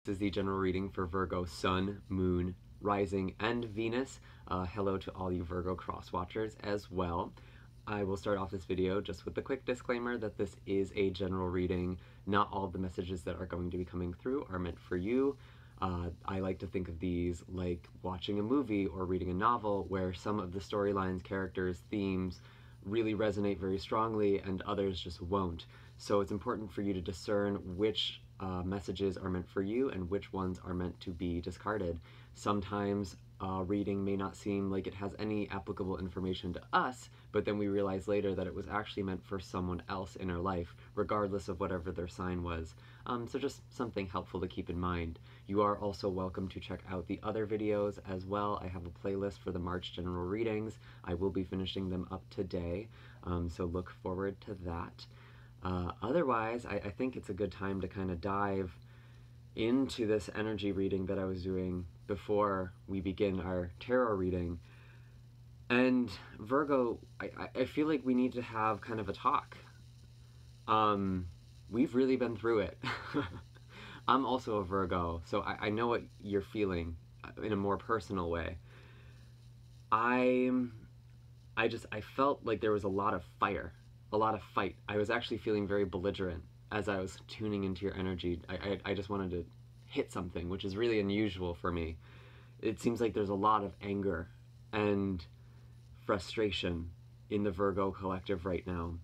is the general reading for Virgo Sun, Moon, Rising, and Venus. Hello to all you Virgo cross watchers as well. I will start off this video just with a quick disclaimer that this is a general reading. Not all of the messages that are going to be coming through are meant for you. I like to think of these like watching a movie or reading a novel where some of the storylines, characters, themes really resonate very strongly and others just won't. So it's important for you to discern which messages are meant for you and which ones are meant to be discarded. Sometimes reading may not seem like it has any applicable information to us, but then we realize later that it was actually meant for someone else in our life, regardless of whatever their sign was. So just something helpful to keep in mind. You are also welcome to check out the other videos as well. I have a playlist for the March general readings. I will be finishing them up today, so look forward to that. Otherwise, I think it's a good time to kind of dive into this energy reading that I was doing before we begin our tarot reading. And Virgo, I feel like we need to have kind of a talk. We've really been through it. I'm also a Virgo, so I know what you're feeling in a more personal way. I felt like there was a lot of fire, a lot of fight. I was actually feeling very belligerent as I was tuning into your energy. I just wanted to hit something, which is really unusual for me. It seems like there's a lot of anger and frustration in the Virgo collective right now.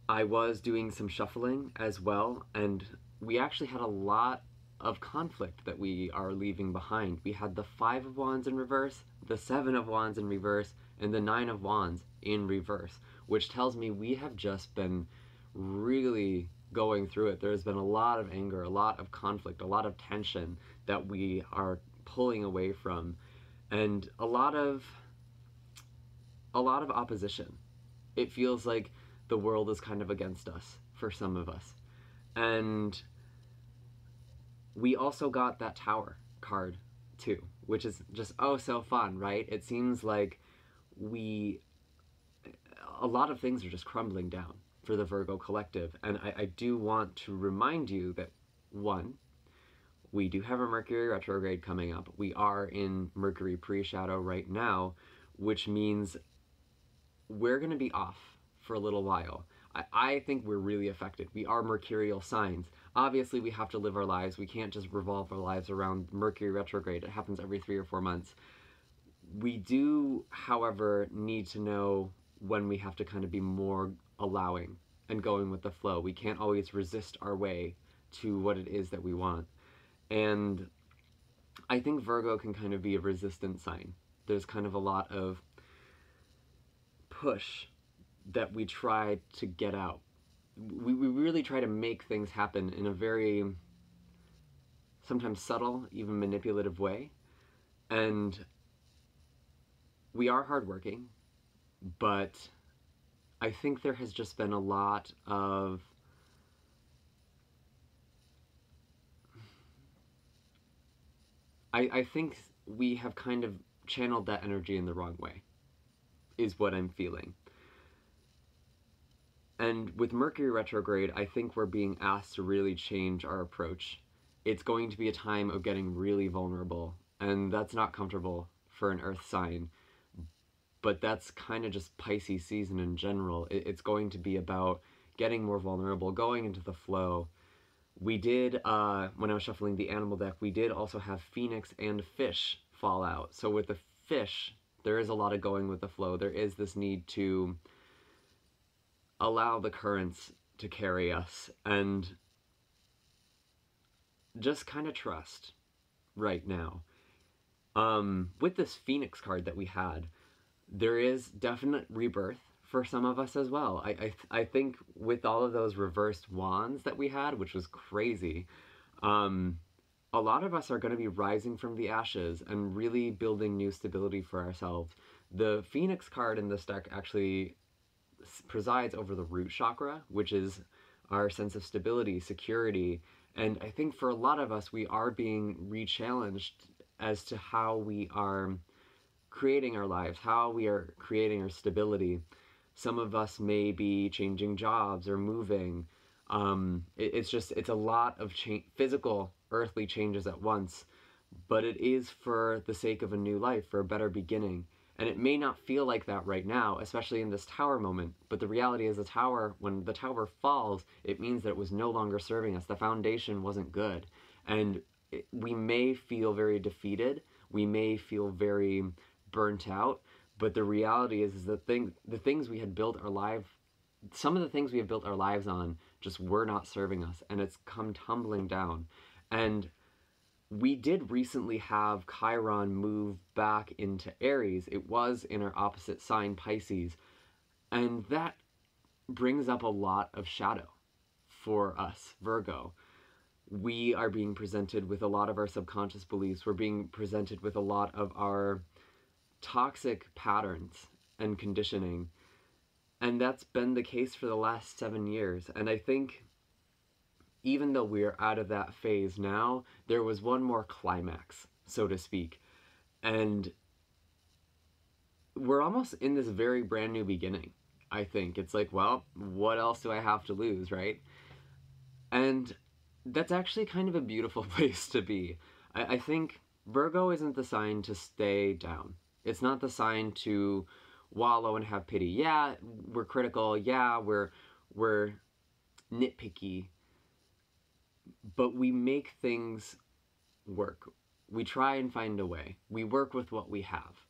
I was doing some shuffling as well, and we actually had a lot of conflict that we are leaving behind. We had the 5 of Wands in reverse, the 7 of Wands in reverse, and the 9 of Wands in reverse, which tells me we have just been really going through it. There's been a lot of anger, a lot of conflict, a lot of tension that we are pulling away from, and a lot of opposition. It feels like the world is kind of against us for some of us. And we also got that Tower card too, which is just so fun, right? It seems like a lot of things are just crumbling down for the Virgo collective. And I do want to remind you that, one, we do have a Mercury retrograde coming up. We are in Mercury pre-shadow right now, which means we're going to be off for a little while. I think we're really affected. We are mercurial signs. Obviously, we have to live our lives. We can't just revolve our lives around Mercury retrograde. It happens every 3 or 4 months. We do, however, need to know when we have to kind of be more allowing and going with the flow. We can't always resist our way to what it is that we want. And I think Virgo can kind of be a resistant sign. There's kind of a lot of push that we try to get out. We really try to make things happen in a very, sometimes subtle, even manipulative way. And we are hardworking, but I think there has just been a lot of I think we have kind of channeled that energy in the wrong way, is what I'm feeling. And with Mercury retrograde, I think we're being asked to really change our approach. It's going to be a time of getting really vulnerable, and that's not comfortable for an earth sign, but that's kind of just Pisces season in general. It's going to be about getting more vulnerable, going into the flow. We did, when I was shuffling the animal deck, we did also have Phoenix and Fish fall out. So with the Fish, there is a lot of going with the flow. There is this need to allow the currents to carry us and just kind of trust right now. With this Phoenix card that we had, there is definite rebirth for some of us as well. I think with all of those reversed wands that we had, which was crazy, a lot of us are going to be rising from the ashes and really building new stability for ourselves. The Phoenix card in this deck actually presides over the root chakra, which is our sense of stability, security, and I think for a lot of us, we are being re-challenged as to how we are creating our lives, how we are creating our stability. Some of us may be changing jobs or moving. It's a lot of physical, earthly changes at once, but it is for the sake of a new life, for a better beginning. And it may not feel like that right now, especially in this tower moment, but the reality is when the tower falls, it means that it was no longer serving us. The foundation wasn't good. And we may feel very defeated, we may feel very burnt out, but the reality is the things we had built our life, some of the things we have built our lives on just were not serving us, and it's come tumbling down. And we did recently have Chiron move back into Aries. It was in our opposite sign, Pisces, and that brings up a lot of shadow for us, Virgo. We are being presented with a lot of our subconscious beliefs. We're being presented with a lot of our toxic patterns and conditioning. And that's been the case for the last 7 years. And I think even though we're out of that phase now, there was one more climax, so to speak. And we're almost in this very brand new beginning, I think. It's like, well, what else do I have to lose, right? And that's actually kind of a beautiful place to be. I think Virgo isn't the sign to stay down. It's not the sign to wallow and have pity. Yeah, we're critical. Yeah, we're nitpicky. But we make things work. We try and find a way. We work with what we have.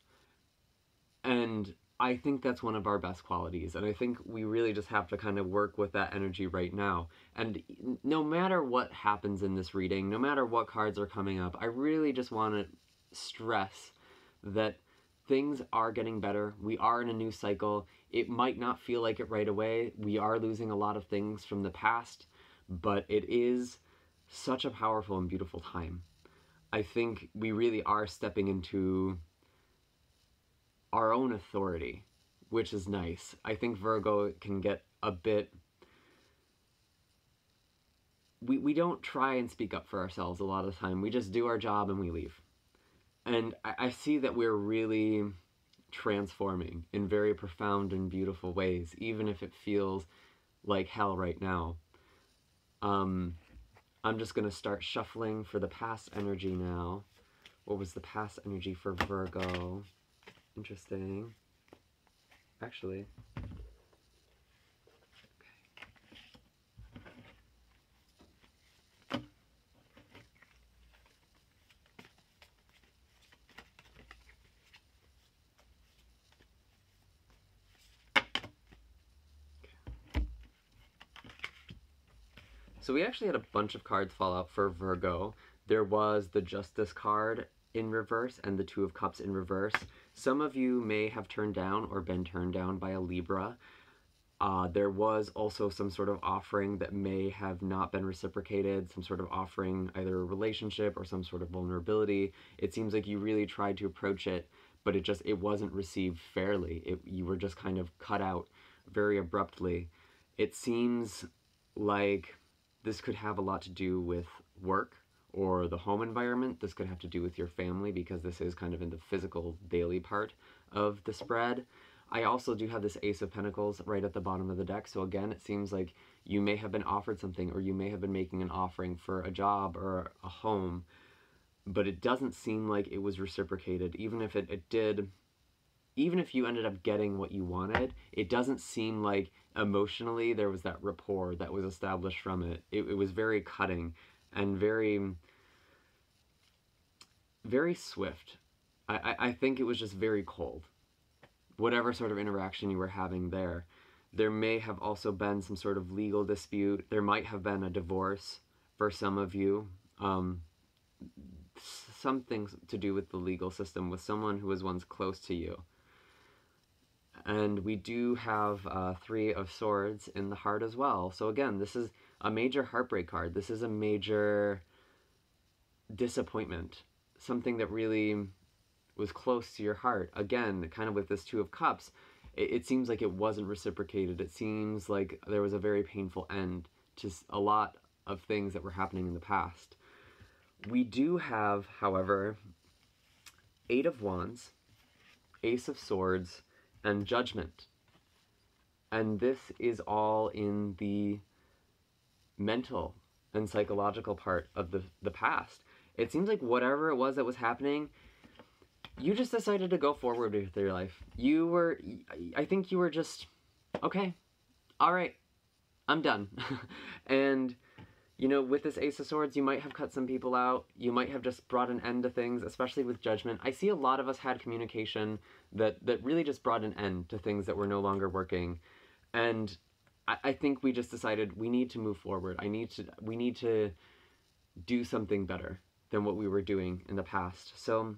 And I think that's one of our best qualities. And I think we really just have to kind of work with that energy right now. And no matter what happens in this reading, no matter what cards are coming up, I really just want to stress that things are getting better. We are in a new cycle. It might not feel like it right away. We are losing a lot of things from the past, but it is such a powerful and beautiful time. I think we really are stepping into our own authority, which is nice. I think Virgo can get a bit... We don't try and speak up for ourselves a lot of the time. We just do our job and we leave. And I see that we're really transforming in very profound and beautiful ways, even if it feels like hell right now. I'm just going to start shuffling for the past energy now. What was the past energy for Virgo? Interesting. Actually. So we actually had a bunch of cards fall out for Virgo. There was the Justice card in reverse and the Two of Cups in reverse. Some of you may have turned down or been turned down by a Libra. There was also some sort of offering that may have not been reciprocated, some sort of offering, either a relationship or some sort of vulnerability. It seems like you really tried to approach it, but it wasn't received fairly. You were just kind of cut out very abruptly. It seems like this could have a lot to do with work or the home environment. This could have to do with your family, because this is kind of in the physical daily part of the spread. I also do have this Ace of Pentacles right at the bottom of the deck. So again, it seems like you may have been offered something, or you may have been making an offering for a job or a home, but it doesn't seem like it was reciprocated. Even if it did, even if you ended up getting what you wanted, it doesn't seem like emotionally there was that rapport that was established from it. It was very cutting and very, very swift. I think it was just very cold. Whatever sort of interaction you were having there. There may have also been some sort of legal dispute. There might have been a divorce for some of you. Something to do with the legal system with someone who was once close to you. And we do have Three of Swords in the heart as well. So again, this is a major heartbreak card. This is a major disappointment. Something that really was close to your heart. Again, kind of with this Two of Cups, it seems like it wasn't reciprocated. It seems like there was a very painful end to a lot of things that were happening in the past. We do have, however, Eight of Wands, Ace of Swords, and Judgment. And this is all in the mental and psychological part of the past. It seems like whatever it was that was happening, you just decided to go forward with your life. I think you were just, okay, all right, I'm done. And, you know, with this Ace of Swords, you might have cut some people out. You might have just brought an end to things, especially with Judgment. I see a lot of us had communication that really just brought an end to things that were no longer working. And I think we just decided we need to move forward. We need to do something better than what we were doing in the past. So,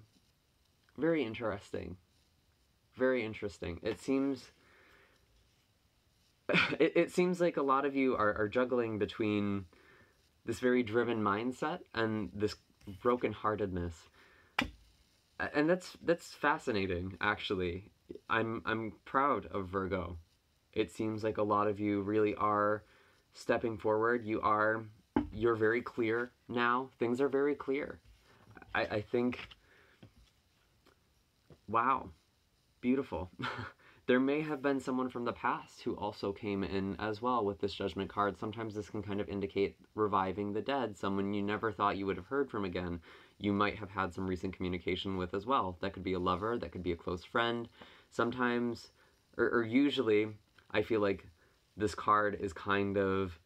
very interesting. Very interesting. It seems it seems like a lot of you are juggling between this very driven mindset and this brokenheartedness. And that's fascinating, actually. I'm proud of Virgo. It seems like a lot of you really are stepping forward. You're very clear now. Things are very clear. I think, wow, beautiful. There may have been someone from the past who also came in as well with this Judgment card. Sometimes this can kind of indicate reviving the dead, someone you never thought you would have heard from again. You might have had some recent communication with as well. That could be a lover, that could be a close friend. Sometimes, or usually, I feel like this card is kind of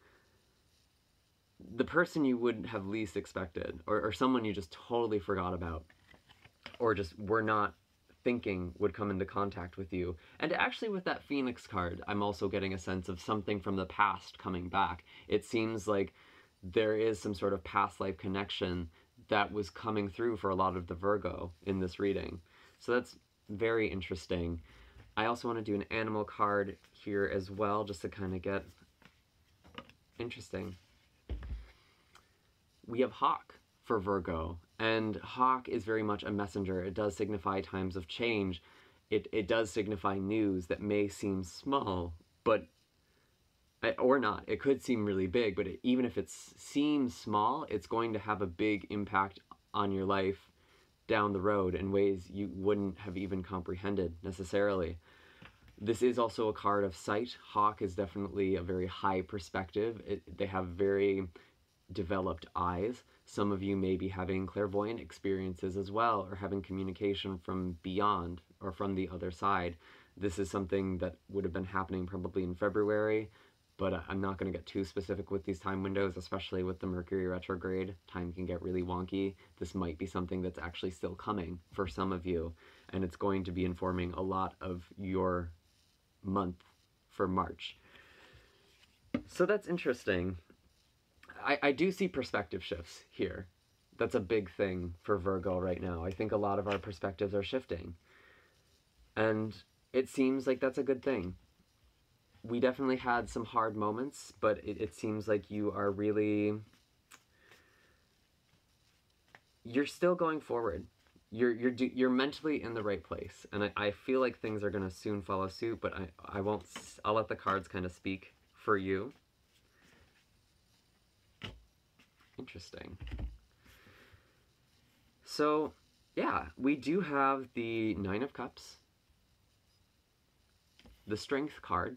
the person you would have least expected, or someone you just totally forgot about, or just were not thinking would come into contact with you. And actually with that Phoenix card, I'm also getting a sense of something from the past coming back. It seems like there is some sort of past life connection that was coming through for a lot of the Virgo in this reading. So that's very interesting. I also want to do an animal card here as well, just to kind of get interesting. We have Hawk for Virgo, and Hawk is very much a messenger. It does signify times of change. It does signify news that may seem small, but or not. It could seem really big, but even if it seems small, it's going to have a big impact on your life down the road in ways you wouldn't have even comprehended necessarily. This is also a card of sight. Hawk is definitely a very high perspective. They have very developed eyes. Some of you may be having clairvoyant experiences as well, or having communication from beyond or from the other side. This is something that would have been happening probably in February, but I'm not going to get too specific with these time windows, especially with the Mercury retrograde. Time can get really wonky. This might be something that's actually still coming for some of you, and it's going to be informing a lot of your month for March. So that's interesting. I do see perspective shifts here. That's a big thing for Virgo right now. I think a lot of our perspectives are shifting. And it seems like that's a good thing. We definitely had some hard moments, but it seems like you are really... You're still going forward. You're mentally in the right place. And I feel like things are going to soon follow suit, but I'll let the cards kind of speak for you. Interesting. So, yeah, we do have the Nine of Cups, the Strength card,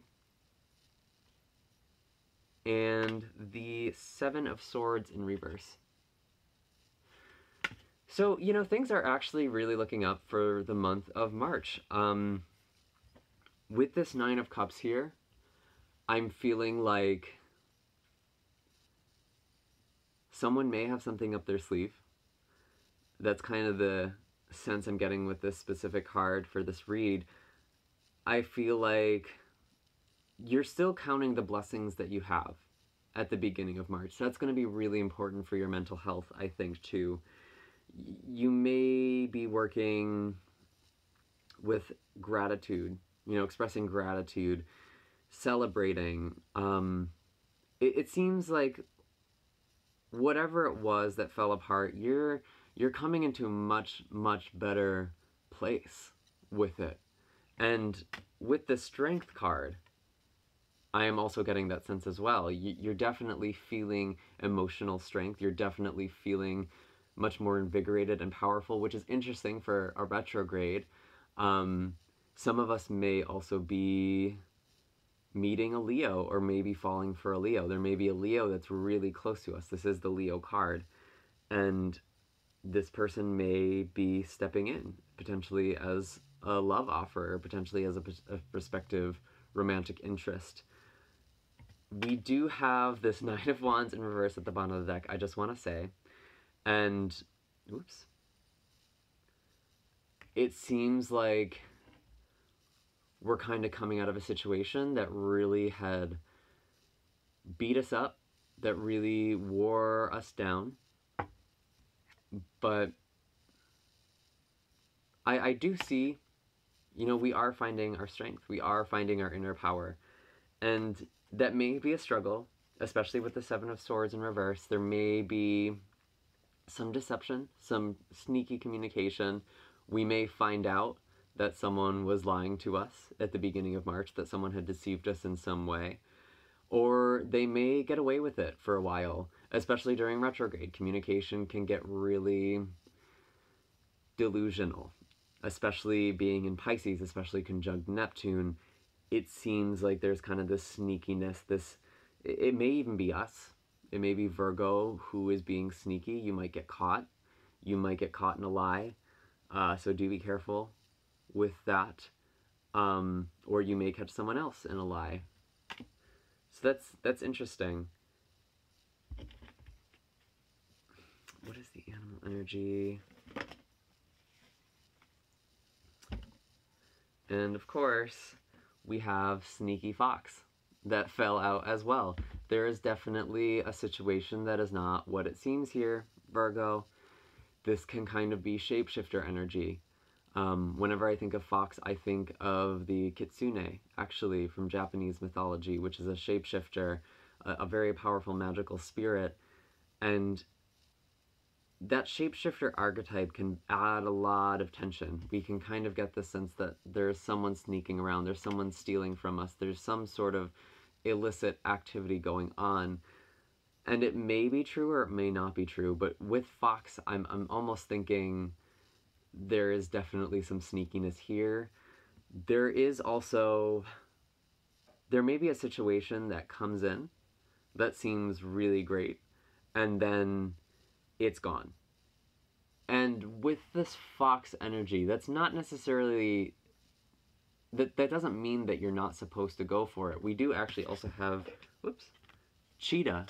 and the Seven of Swords in reverse. So, you know, things are actually really looking up for the month of March. With this Nine of Cups here, I'm feeling like someone may have something up their sleeve. That's kind of the sense I'm getting with this specific card for this read. I feel like you're still counting the blessings that you have at the beginning of March. That's going to be really important for your mental health, I think, too. You may be working with gratitude, you know, expressing gratitude, celebrating. It seems like whatever it was that fell apart, you're coming into a much, much better place with it. And with the Strength card, I am also getting that sense as well. You're definitely feeling emotional strength. You're definitely feeling much more invigorated and powerful, which is interesting for a retrograde. Some of us may also be meeting a Leo or maybe falling for a Leo. There may be a Leo that's really close to us. This is the Leo card. And this person may be stepping in, potentially as a love offer, or potentially as a prospective romantic interest. We do have this Nine of Wands in reverse at the bottom of the deck, I just want to say. And, oops. It seems like we're kind of coming out of a situation that really had beat us up, that really wore us down. But I do see, you know, we are finding our strength. We are finding our inner power. And that may be a struggle, especially with the Seven of Swords in reverse. There may be some deception, some sneaky communication. We may find out that someone was lying to us at the beginning of March, that someone had deceived us in some way. Or they may get away with it for a while, especially during retrograde. Communication can get really delusional, especially being in Pisces, especially conjunct Neptune. It seems like there's kind of this sneakiness, it may even be us. It may be Virgo who is being sneaky. You might get caught. You might get caught in a lie. So do be careful with that. Or you may catch someone else in a lie. So that's interesting. What is the animal energy? And of course, we have Sneaky Fox that fell out as well. There is definitely a situation that is not what it seems here, Virgo. This can kind of be shapeshifter energy. Whenever I think of fox, I think of the kitsune, actually, from Japanese mythology, which is a shapeshifter, a very powerful magical spirit. And that shapeshifter archetype can add a lot of tension. We can kind of get the sense that there's someone sneaking around, there's someone stealing from us, there's some sort of illicit activity going on. And it may be true or it may not be true, but with fox, I'm almost thinking there is definitely some sneakiness here. There is also, there may be a situation that comes in that seems really great, and then it's gone. And with this fox energy, that's not necessarily, that doesn't mean that you're not supposed to go for it. We do actually also have, whoops, cheetah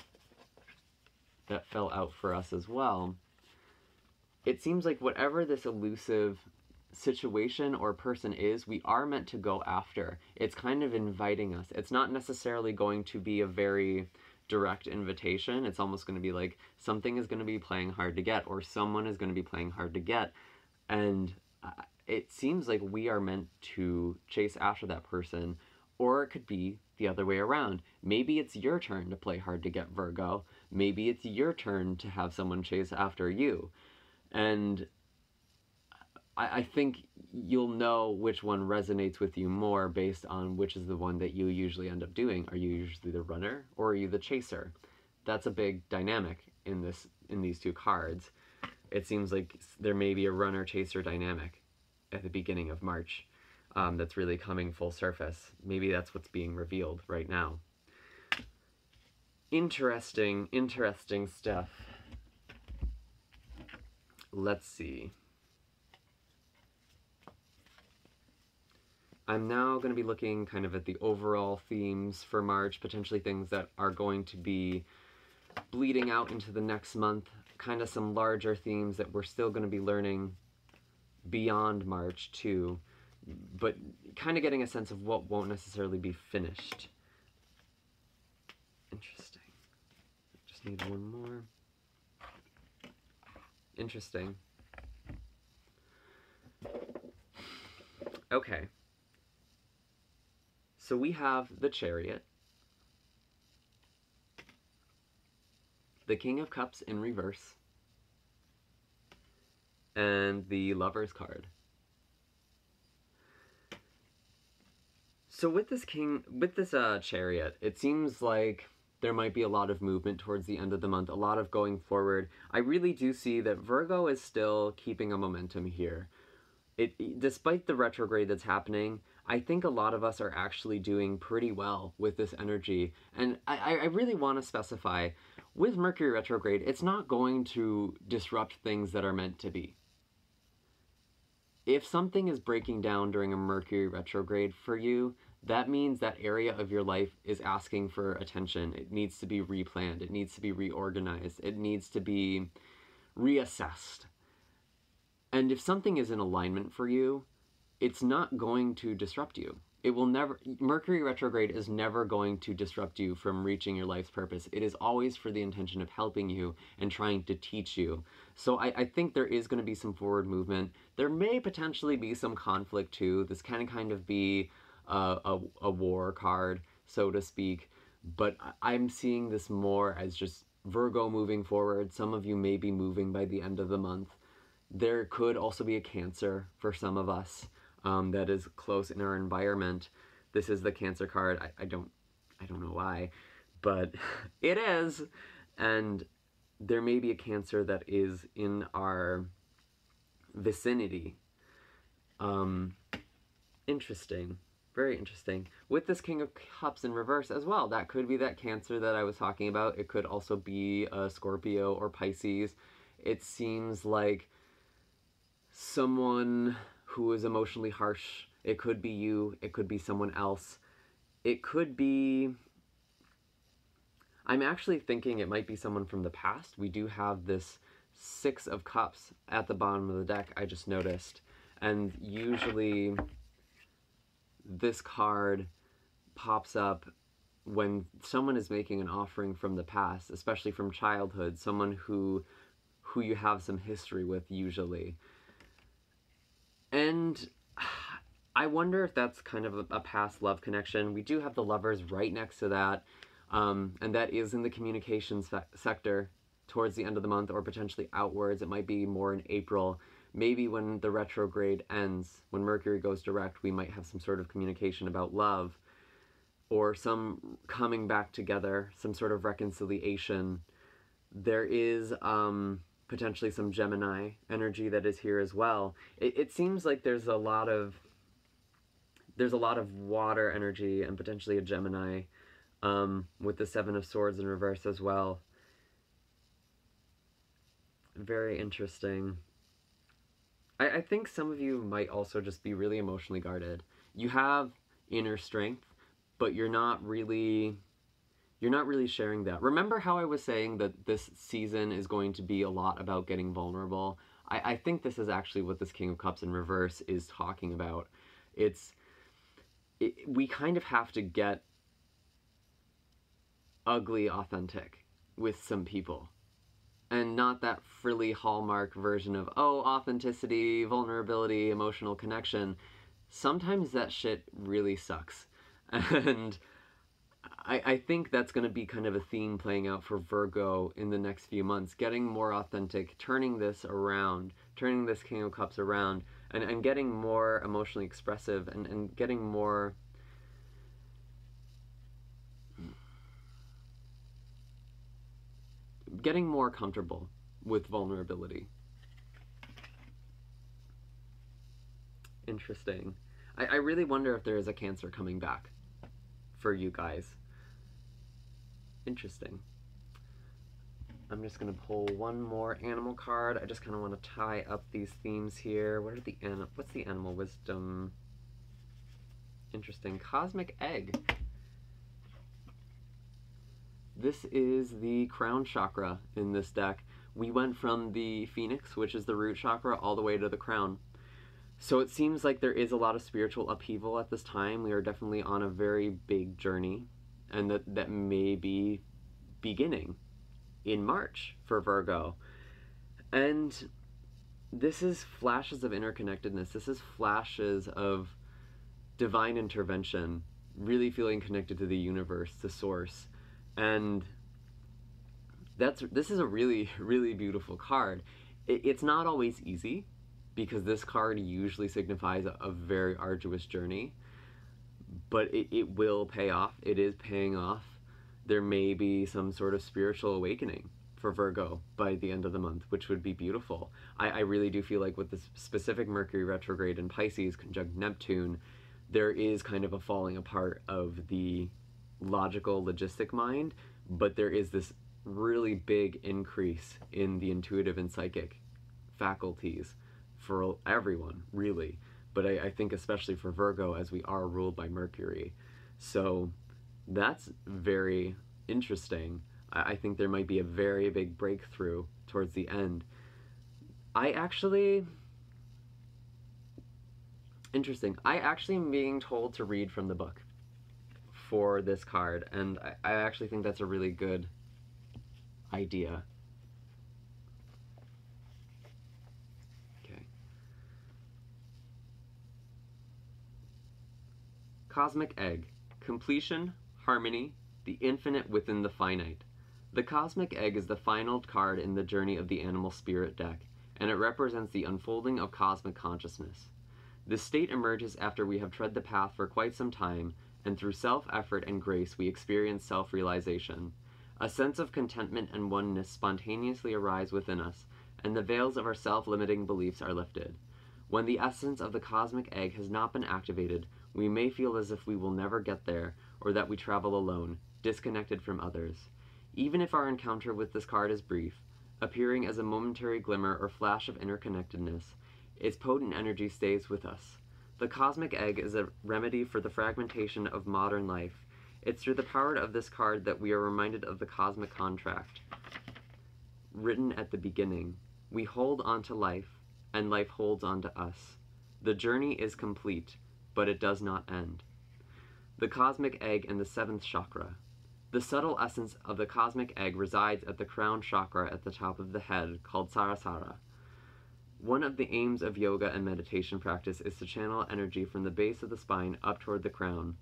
that fell out for us as well. It seems like whatever this elusive situation or person is, we are meant to go after. It's kind of inviting us. It's not necessarily going to be a very direct invitation. It's almost going to be like something is going to be playing hard to get, or someone is going to be playing hard to get. And it seems like we are meant to chase after that person, or it could be the other way around. Maybe it's your turn to play hard to get, Virgo. Maybe it's your turn to have someone chase after you. And I think you'll know which one resonates with you more based on which is the one that you usually end up doing. Are you usually the runner or are you the chaser? That's a big dynamic in these two cards. It seems like there may be a runner-chaser dynamic at the beginning of March that's really coming full surface. Maybe that's what's being revealed right now. Interesting stuff. Let's see. I'm now going to be looking kind of at the overall themes for March, potentially things that are going to be bleeding out into the next month, kind of some larger themes that we're still going to be learning beyond March too, but kind of getting a sense of what won't necessarily be finished. Interesting. Just need one more. Interesting. Okay. So we have the Chariot, the King of Cups in reverse, and the Lover's card. So with this Chariot, it seems like there might be a lot of movement towards the end of the month, a lot of going forward. I really do see that Virgo is still keeping a momentum here. Despite the retrograde that's happening, I think a lot of us are actually doing pretty well with this energy. And I really want to specify, with Mercury retrograde, it's not going to disrupt things that are meant to be. If something is breaking down during a Mercury retrograde for you, that means that area of your life is asking for attention. It needs to be replanned. It needs to be reorganized. It needs to be reassessed. And if something is in alignment for you, it's not going to disrupt you. It will never, Mercury retrograde is never going to disrupt you from reaching your life's purpose. It is always for the intention of helping you and trying to teach you. So I think there is going to be some forward movement. There may potentially be some conflict too. This can kind of be a war card, so to speak. But I'm seeing this more as just Virgo moving forward. Some of you may be moving by the end of the month. There could also be a Cancer for some of us. That is close in our environment. This is the Cancer card. I don't know why, but it is. And there may be a Cancer that is in our vicinity. Interesting. Very interesting. With this King of Cups in reverse as well, that could be that Cancer that I was talking about. It could also be a Scorpio or Pisces. It seems like someone who is emotionally harsh. It could be you. It could be someone else. It could be... I'm actually thinking it might be someone from the past. We do have this Six of Cups at the bottom of the deck, I just noticed. And usually this card pops up when someone is making an offering from the past, especially from childhood, someone who you have some history with usually. And I wonder if that's kind of a past love connection. We do have the Lovers right next to that, and that is in the communications sector towards the end of the month, or potentially outwards. It might be more in April. Maybe when the retrograde ends, when Mercury goes direct, we might have some sort of communication about love, or some coming back together, some sort of reconciliation. There is potentially some Gemini energy that is here as well. It seems like there's a lot of water energy and potentially a Gemini with the Seven of Swords in reverse as well. Very interesting. I think some of you might also just be really emotionally guarded. You have inner strength, but you're not really sharing that. Remember how I was saying that this season is going to be a lot about getting vulnerable? I think this is actually what this King of Cups in reverse is talking about. We kind of have to get ugly authentic with some people. And not that frilly Hallmark version of, oh, authenticity, vulnerability, emotional connection. Sometimes that shit really sucks. And I think that's going to be kind of a theme playing out for Virgo in the next few months. Getting more authentic, turning this around, turning this King of Cups around, and getting more emotionally expressive, and getting more... getting more comfortable with vulnerability. Interesting. I really wonder if there is a Cancer coming back for you guys. Interesting. I'm just going to pull one more animal card. I just kind of want to tie up these themes here. What's the animal wisdom? Interesting. Cosmic Egg. This is the crown chakra in this deck. We went from the Phoenix, which is the root chakra, all the way to the crown. So it seems like there is a lot of spiritual upheaval at this time. We are definitely on a very big journey, and that may be beginning in March for Virgo. And this is flashes of interconnectedness. This is flashes of divine intervention, really feeling connected to the universe, to source. And this is a really, really beautiful card. It's not always easy, because this card usually signifies a very arduous journey, but it will pay off. It is paying off. There may be some sort of spiritual awakening for Virgo by the end of the month, which would be beautiful. I really do feel like with this specific Mercury retrograde in Pisces conjunct Neptune, there is kind of a falling apart of the logical, logistic mind, but there is this really big increase in the intuitive and psychic faculties for everyone, really. But I think especially for Virgo, as we are ruled by Mercury. So that's very interesting. I think there might be a very big breakthrough towards the end. Interesting. I actually am being told to read from the book for this card, and I actually think that's a really good idea. Okay. Cosmic Egg. Completion, harmony, the infinite within the finite. The Cosmic Egg is the final card in the Journey of the Animal Spirit deck, and it represents the unfolding of cosmic consciousness. This state emerges after we have tread the path for quite some time, and through self-effort and grace we experience self-realization. A sense of contentment and oneness spontaneously arise within us, and the veils of our self-limiting beliefs are lifted. When the essence of the cosmic egg has not been activated, we may feel as if we will never get there, or that we travel alone, disconnected from others. Even if our encounter with this card is brief, appearing as a momentary glimmer or flash of interconnectedness, its potent energy stays with us. The cosmic egg is a remedy for the fragmentation of modern life. It's through the power of this card that we are reminded of the cosmic contract. Written at the beginning, we hold on to life, and life holds on to us. The journey is complete, but it does not end. The cosmic egg and the seventh chakra. The subtle essence of the cosmic egg resides at the crown chakra at the top of the head, called Sarasara. One of the aims of yoga and meditation practice is to channel energy from the base of the spine up toward the crown.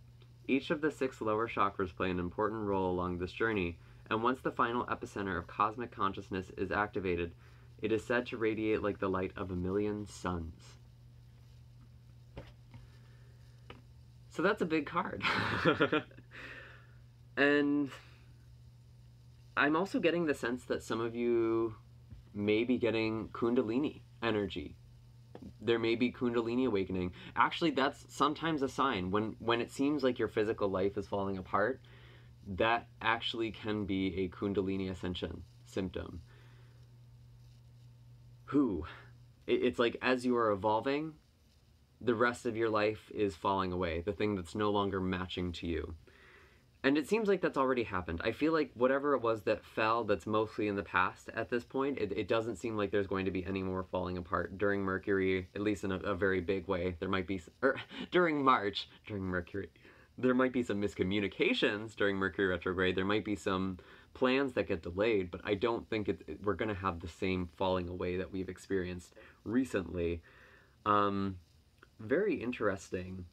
Each of the 6 lower chakras play an important role along this journey, and once the final epicenter of cosmic consciousness is activated, it is said to radiate like the light of 1,000,000 suns. So that's a big card. And I'm also getting the sense that some of you may be getting Kundalini energy. There may be Kundalini awakening. Actually, that's sometimes a sign. When it seems like your physical life is falling apart, that actually can be a Kundalini ascension symptom. It's like as you are evolving, the rest of your life is falling away, the thing that's no longer matching to you. And it seems like that's already happened. I feel like whatever it was that fell, that's mostly in the past at this point, it doesn't seem like there's going to be any more falling apart during Mercury, at least in a very big way. There might be, during March, during Mercury, there might be some miscommunications during Mercury retrograde. There might be some plans that get delayed, but I don't think we're going to have the same falling away that we've experienced recently. Very interesting.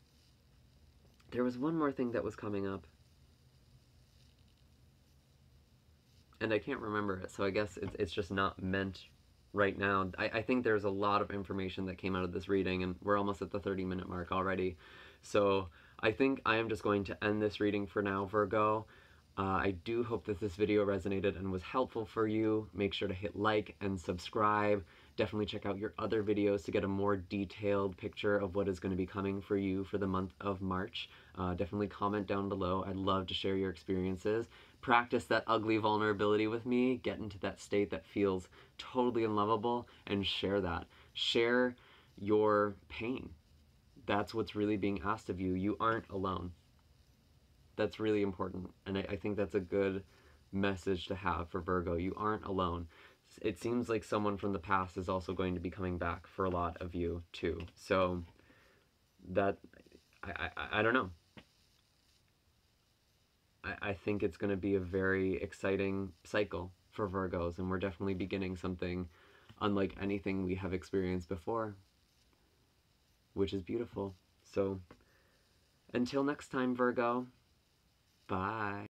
There was one more thing that was coming up, and I can't remember it, so I guess it's just not meant right now. I think there's a lot of information that came out of this reading, and we're almost at the 30-minute mark already. So I think I am just going to end this reading for now, Virgo. I do hope that this video resonated and was helpful for you. Make sure to hit like and subscribe. Definitely check out your other videos to get a more detailed picture of what is going to be coming for you for the month of March. Definitely comment down below. I'd love to share your experiences. Practice that ugly vulnerability with me. Get into that state that feels totally unlovable and share that. Share your pain. That's what's really being asked of you. You aren't alone. That's really important, and I think that's a good message to have for Virgo. You aren't alone. It seems like someone from the past is also going to be coming back for a lot of you too. So that, I don't know. I think it's going to be a very exciting cycle for Virgos, and we're definitely beginning something unlike anything we have experienced before, which is beautiful. So until next time, Virgo, bye.